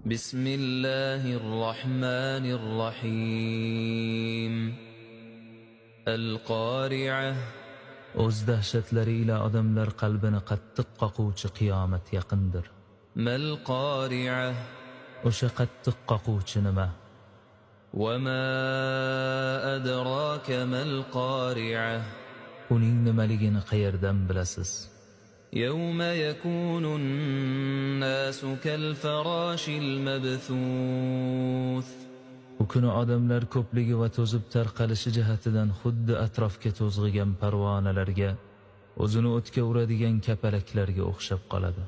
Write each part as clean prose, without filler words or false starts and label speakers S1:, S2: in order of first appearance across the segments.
S1: بسم الله الرحمن الرحيم القارعة
S2: O'z dahshatlari ila odamlar qalbini qattiq qoquvchi qiyomat yaqindir.
S1: ما القارعة
S2: O'sha qattiq qoquvchi nima?
S1: وما أدراك ما القارعة
S2: Uning nimaligini qayerdan bilasiz?
S1: يوم يكون الناس كالفراش المبثوث
S2: U kuni odamlar ko'pligi va to'zib tarqalishi jihatidan xuddi atrofga to'zg'igan parvonalarga, o'zini o'tga uradigan kapalaklarga o'xshab qoladi.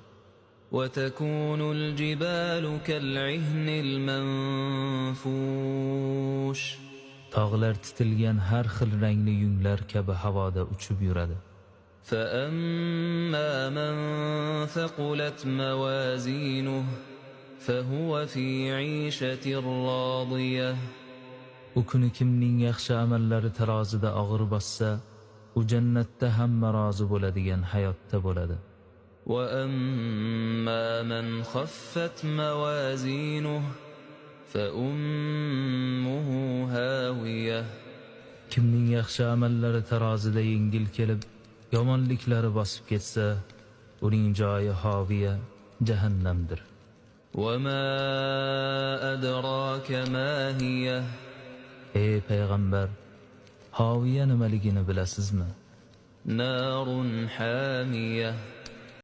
S1: وتكون الجبال كالعهن المنفوش
S2: Tog'lar titilgan har xil rangli yunglar kabi havoda uchib yuradi.
S1: فأما من ثقلت موازينه فهو في عيشة راضية
S2: U kuni kimning yaxshi amallari tarozida og'ir bossa, u jannatda hamma rozi bo'ladigan hayotda bo'ladi.
S1: وأما من خفت موازينه فأمه هاوية
S2: Kimning yaxshi amallari tarozida yengil kelib, yomonliklari bosib ketsa, uning joyi hoviya, jahannamdir.
S1: وما أدراك ما هي
S2: Ey payg'ambar, hoviya nimaligini bilasizmi?
S1: نار حامية